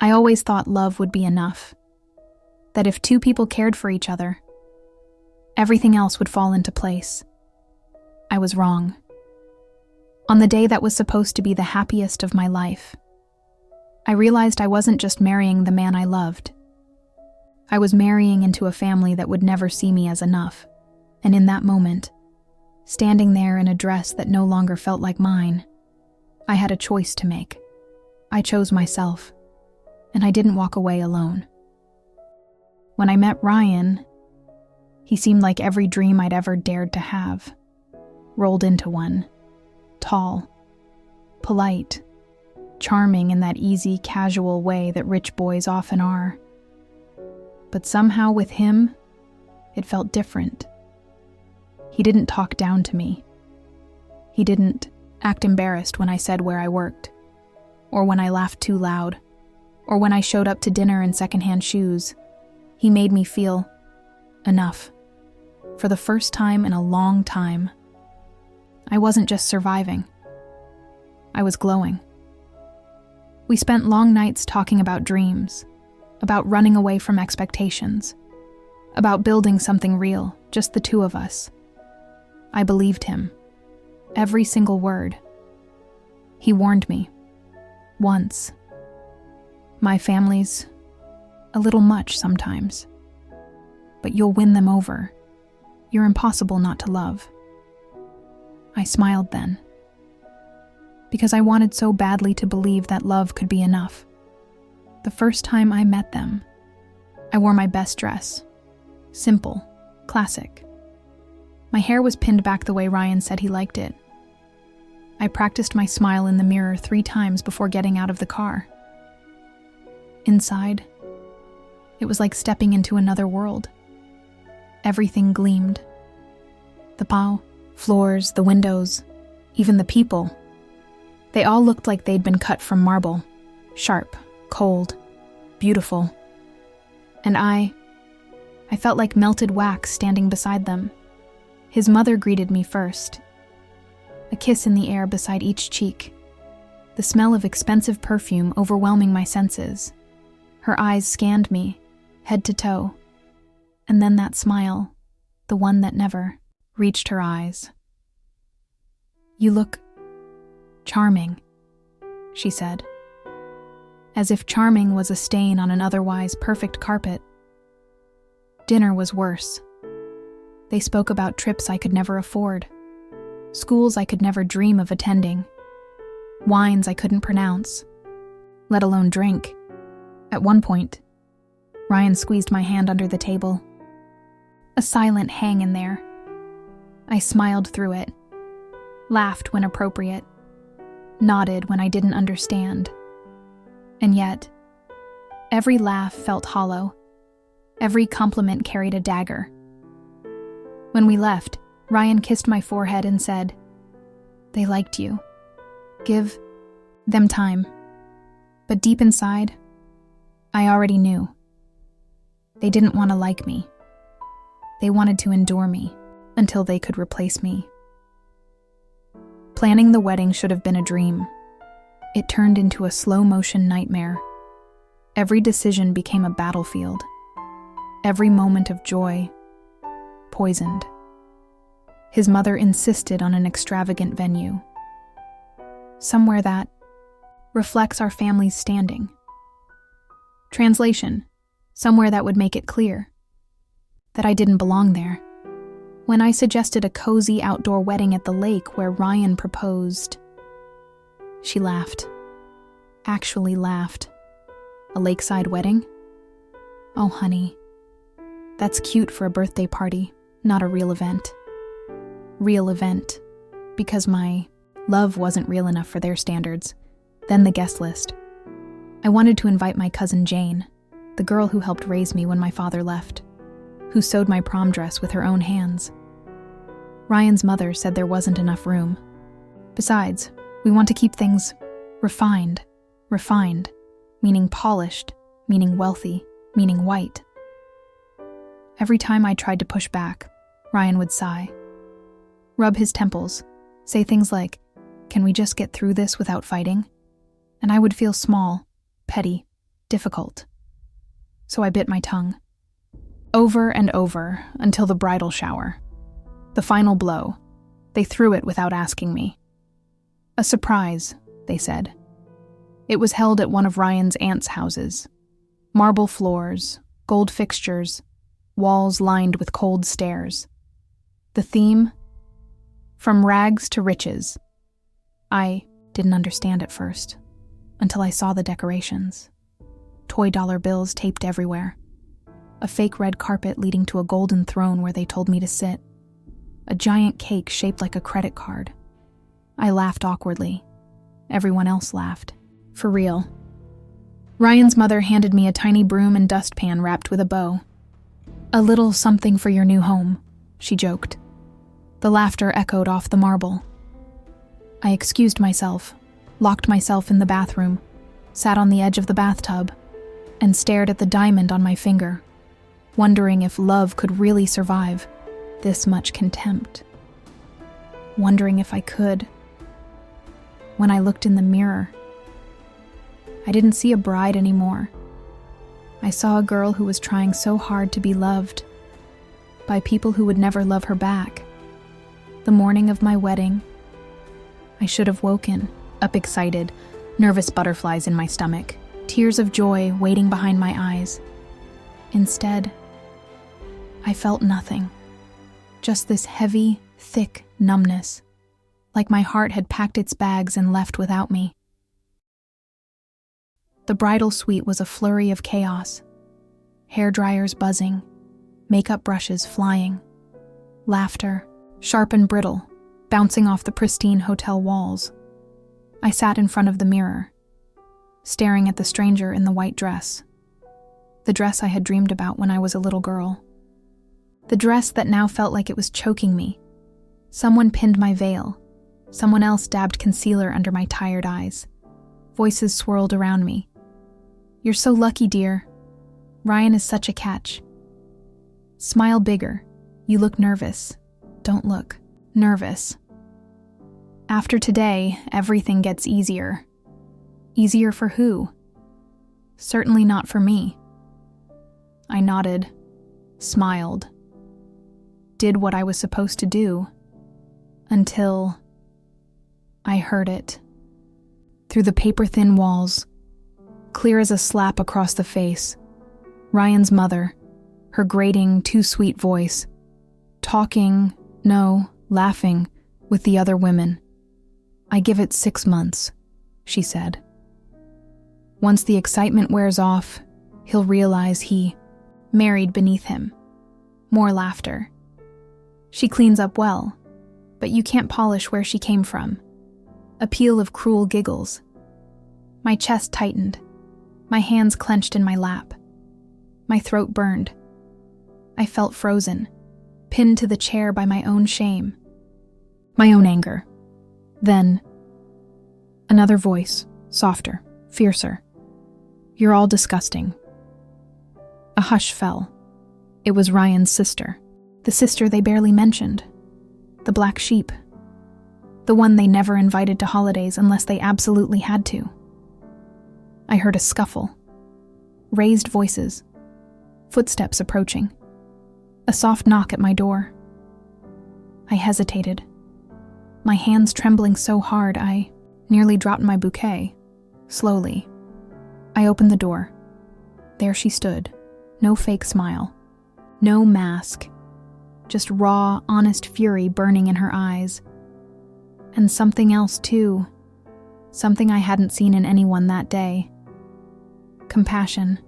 I always thought love would be enough. That if two people cared for each other, everything else would fall into place. I was wrong. On the day that was supposed to be the happiest of my life, I realized I wasn't just marrying the man I loved. I was marrying into a family that would never see me as enough. And in that moment, standing there in a dress that no longer felt like mine, I had a choice to make. I chose myself, and I didn't walk away alone. When I met Ryan, he seemed like every dream I'd ever dared to have, rolled into one. Tall, polite, charming in that easy, casual way that rich boys often are. But somehow with him, it felt different. He didn't talk down to me. He didn't act embarrassed when I said where I worked, or when I laughed too loud, or when I showed up to dinner in secondhand shoes. He made me feel enough. For the first time in a long time, I wasn't just surviving. I was glowing. We spent long nights talking about dreams, about running away from expectations, about building something real, just the two of us. I believed him. Every single word. He warned me. Once. My family's a little much sometimes. But you'll win them over. You're impossible not to love. I smiled then. Because I wanted so badly to believe that love could be enough. The first time I met them, I wore my best dress. Simple, classic. My hair was pinned back the way Ryan said he liked it. I practiced my smile in the mirror 3 times before getting out of the car. Inside, it was like stepping into another world. Everything gleamed. The bow, floors, the windows, even the people. They all looked like they'd been cut from marble, sharp, cold, beautiful. And I felt like melted wax standing beside them. His mother greeted me first. A kiss in the air beside each cheek. The smell of expensive perfume overwhelming my senses. Her eyes scanned me, head to toe. And then that smile, the one that never reached her eyes. "You look charming," she said. As if charming was a stain on an otherwise perfect carpet. Dinner was worse. They spoke about trips I could never afford, schools I could never dream of attending, wines I couldn't pronounce, let alone drink. At one point, Ryan squeezed my hand under the table. A silent hang in there. I smiled through it, laughed when appropriate, nodded when I didn't understand. And yet, every laugh felt hollow. Every compliment carried a dagger. When we left, Ryan kissed my forehead and said, "They liked you. Give them time." But deep inside, I already knew. They didn't want to like me. They wanted to endure me until they could replace me. Planning the wedding should have been a dream. It turned into a slow-motion nightmare. Every decision became a battlefield. Every moment of joy, poisoned. His mother insisted on an extravagant venue. Somewhere that reflects our family's standing. Translation, somewhere that would make it clear that I didn't belong there. When I suggested a cozy outdoor wedding at the lake where Ryan proposed, she laughed. Actually laughed. A lakeside wedding? Oh, honey. That's cute for a birthday party, not a real event. Real event, because my love wasn't real enough for their standards. Then the guest list. I wanted to invite my cousin Jane, the girl who helped raise me when my father left, who sewed my prom dress with her own hands. Ryan's mother said there wasn't enough room. Besides, we want to keep things refined, meaning polished, meaning wealthy, meaning white. Every time I tried to push back, Ryan would sigh, rub his temples, say things like, "Can we just get through this without fighting?" And I would feel small, petty, difficult. So I bit my tongue. Over and over until the bridal shower. The final blow. They threw it without asking me. A surprise, they said. It was held at one of Ryan's aunt's houses. Marble floors, gold fixtures, walls lined with cold stares. The theme? From rags to riches. I didn't understand at first, until I saw the decorations. Toy dollar bills taped everywhere. A fake red carpet leading to a golden throne where they told me to sit. A giant cake shaped like a credit card. I laughed awkwardly. Everyone else laughed. For real. Ryan's mother handed me a tiny broom and dustpan wrapped with a bow. "A little something for your new home," she joked. The laughter echoed off the marble. I excused myself, locked myself in the bathroom, sat on the edge of the bathtub, and stared at the diamond on my finger, wondering if love could really survive this much contempt. Wondering if I could. When I looked in the mirror, I didn't see a bride anymore. I saw a girl who was trying so hard to be loved by people who would never love her back. The morning of my wedding, I should have woken, up excited, nervous butterflies in my stomach, tears of joy waiting behind my eyes. Instead, I felt nothing. Just this heavy, thick numbness, like my heart had packed its bags and left without me. The bridal suite was a flurry of chaos. Hair dryers buzzing, makeup brushes flying, laughter, sharp and brittle, bouncing off the pristine hotel walls. I sat in front of the mirror, staring at the stranger in the white dress. The dress I had dreamed about when I was a little girl. The dress that now felt like it was choking me. Someone pinned my veil. Someone else dabbed concealer under my tired eyes. Voices swirled around me. "You're so lucky, dear. Ryan is such a catch. Smile bigger. You look nervous. Don't look nervous. After today, everything gets easier." Easier for who? Certainly not for me. I nodded, smiled, did what I was supposed to do, until I heard it. Through the paper-thin walls, clear as a slap across the face, Ryan's mother, her grating, too-sweet voice, talking, no, laughing, with the other women. "I give it 6 months," she said. "Once the excitement wears off, he'll realize he married beneath him." More laughter. "She cleans up well, but you can't polish where she came from." A peal of cruel giggles. My chest tightened. My hands clenched in my lap. My throat burned. I felt frozen, pinned to the chair by my own shame, my own anger. Then, another voice, softer, fiercer. "You're all disgusting." A hush fell. It was Ryan's sister, the sister they barely mentioned, the black sheep, the one they never invited to holidays unless they absolutely had to. I heard a scuffle, raised voices, footsteps approaching, a soft knock at my door. I hesitated, my hands trembling so hard I nearly dropped my bouquet. Slowly, I opened the door. There she stood, no fake smile, no mask, just raw, honest fury burning in her eyes. And something else too, something I hadn't seen in anyone that day. Compassion.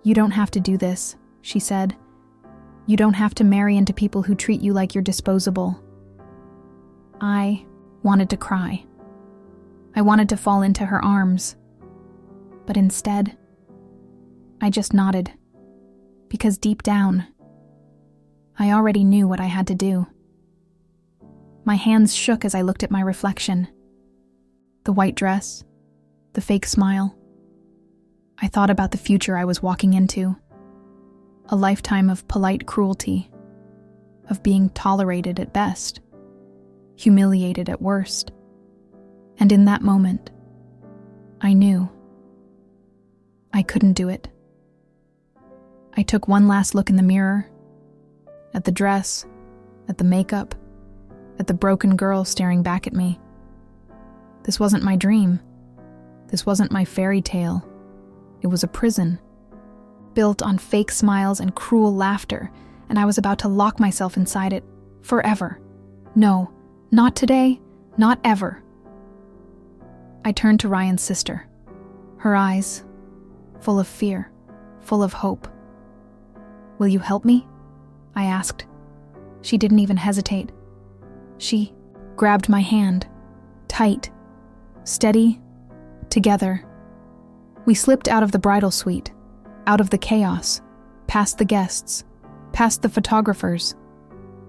"You don't have to do this," she said. "You don't have to marry into people who treat you like you're disposable." I wanted to cry. I wanted to fall into her arms. But instead, I just nodded. Because deep down, I already knew what I had to do. My hands shook as I looked at my reflection. The white dress, the fake smile. I thought about the future I was walking into. A lifetime of polite cruelty, of being tolerated at best, humiliated at worst. And in that moment, I knew. I couldn't do it. I took one last look in the mirror, at the dress, at the makeup, at the broken girl staring back at me. This wasn't my dream. This wasn't my fairy tale. It was a prison, built on fake smiles and cruel laughter, and I was about to lock myself inside it forever. No, not today, not ever. I turned to Ryan's sister, her eyes full of fear, full of hope. "Will you help me?" I asked. She didn't even hesitate. She grabbed my hand, tight, steady, together. We slipped out of the bridal suite, out of the chaos, past the guests, past the photographers.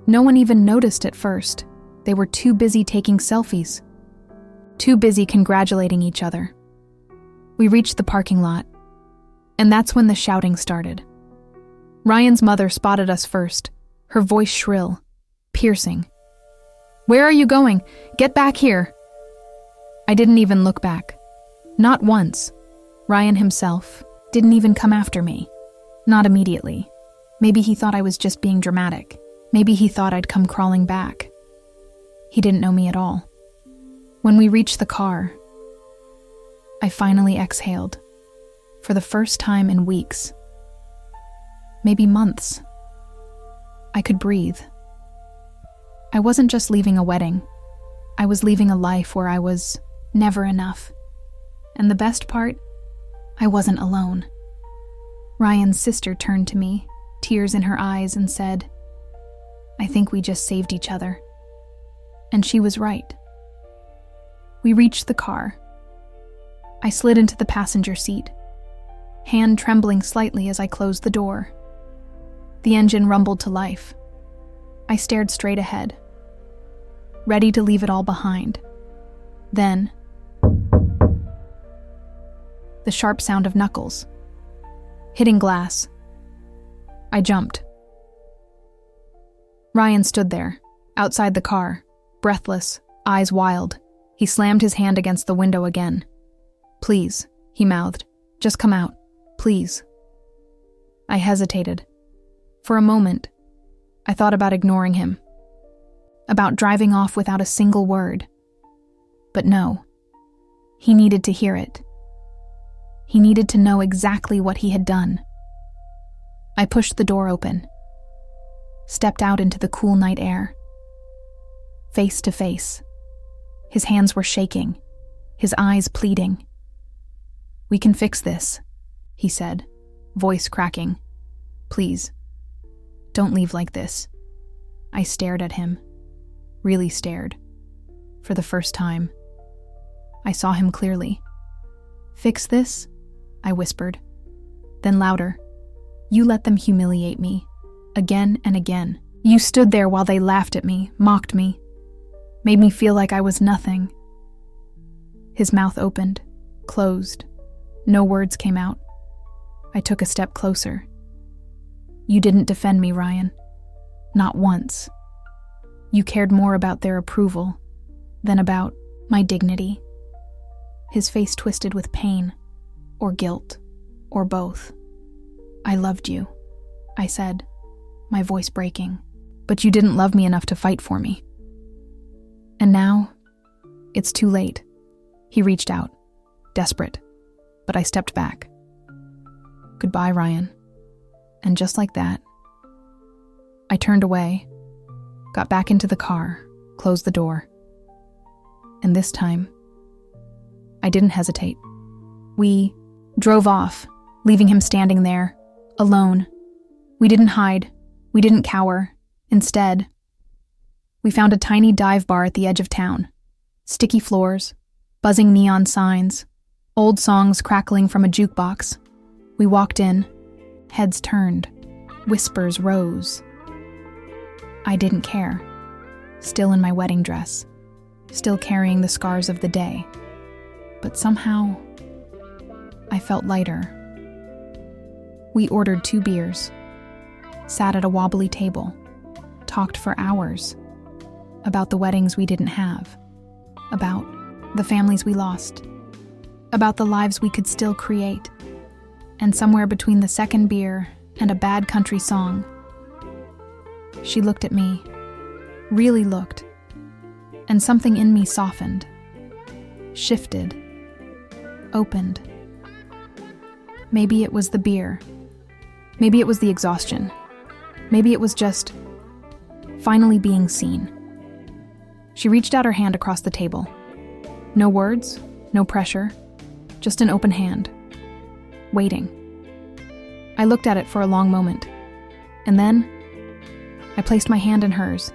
No one even noticed at first. They were too busy taking selfies, too busy congratulating each other. We reached the parking lot, and that's when the shouting started. Ryan's mother spotted us first, her voice shrill, piercing. "Where are you going? Get back here!" I didn't even look back. Not once. Ryan himself didn't even come after me. Not immediately. Maybe he thought I was just being dramatic. Maybe he thought I'd come crawling back. He didn't know me at all. When we reached the car, I finally exhaled. For the first time in weeks. Maybe months. I could breathe. I wasn't just leaving a wedding. I was leaving a life where I was never enough. And the best part, I wasn't alone. Ryan's sister turned to me, tears in her eyes, and said, "I think we just saved each other." And she was right. We reached the car. I slid into the passenger seat, hand trembling slightly as I closed the door. The engine rumbled to life. I stared straight ahead, ready to leave it all behind. Then, the sharp sound of knuckles, hitting glass. I jumped. Ryan stood there, outside the car, breathless, eyes wild. He slammed his hand against the window again. "Please," he mouthed, "just come out, please." I hesitated. For a moment, I thought about ignoring him, about driving off without a single word. But no, he needed to hear it. He needed to know exactly what he had done. I pushed the door open, stepped out into the cool night air. Face to face. His hands were shaking, his eyes pleading. "We can fix this," he said, voice cracking. "Please, don't leave like this." I stared at him, really stared. For the first time, I saw him clearly. "Fix this?" I whispered. Then louder, "You let them humiliate me, again and again. You stood there while they laughed at me, mocked me, made me feel like I was nothing." His mouth opened, closed. No words came out. I took a step closer. "You didn't defend me, Ryan. Not once. You cared more about their approval than about my dignity." His face twisted with pain, or guilt, or both. "I loved you," I said, my voice breaking. "But you didn't love me enough to fight for me. And now, it's too late." He reached out, desperate, but I stepped back. "Goodbye, Ryan." And just like that, I turned away, got back into the car, closed the door. And this time, I didn't hesitate. We drove off, leaving him standing there, alone. We didn't hide. We didn't cower. Instead, we found a tiny dive bar at the edge of town. Sticky floors, buzzing neon signs, old songs crackling from a jukebox. We walked in, heads turned, whispers rose. I didn't care, still in my wedding dress, still carrying the scars of the day. But somehow, I felt lighter. We ordered 2 beers, sat at a wobbly table, talked for hours about the weddings we didn't have, about the families we lost, about the lives we could still create. and somewhere between the second beer and a bad country song, she looked at me, really looked, and something in me softened, shifted, opened. Maybe it was the beer. Maybe it was the exhaustion. Maybe it was just finally being seen. She reached out her hand across the table. No words, no pressure, just an open hand, waiting. I looked at it for a long moment, and then I placed my hand in hers,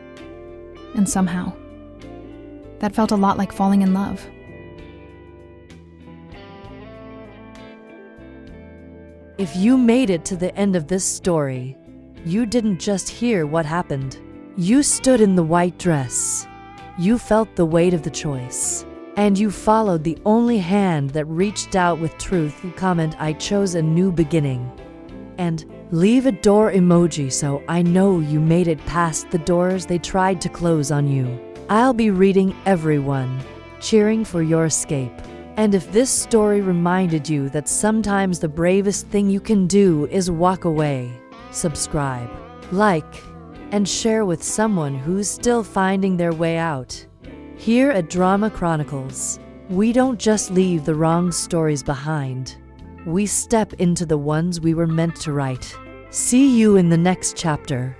and somehow, that felt a lot like falling in love. If you made it to the end of this story, you didn't just hear what happened. You stood in the white dress. You felt the weight of the choice. And you followed the only hand that reached out with truth. Comment, "I chose a new beginning." And leave a door emoji so I know you made it past the doors they tried to close on you. I'll be reading everyone, cheering for your escape. And if this story reminded you that sometimes the bravest thing you can do is walk away, subscribe, like, and share with someone who's still finding their way out. Here at Drama Chronicles, we don't just leave the wrong stories behind. We step into the ones we were meant to write. See you in the next chapter.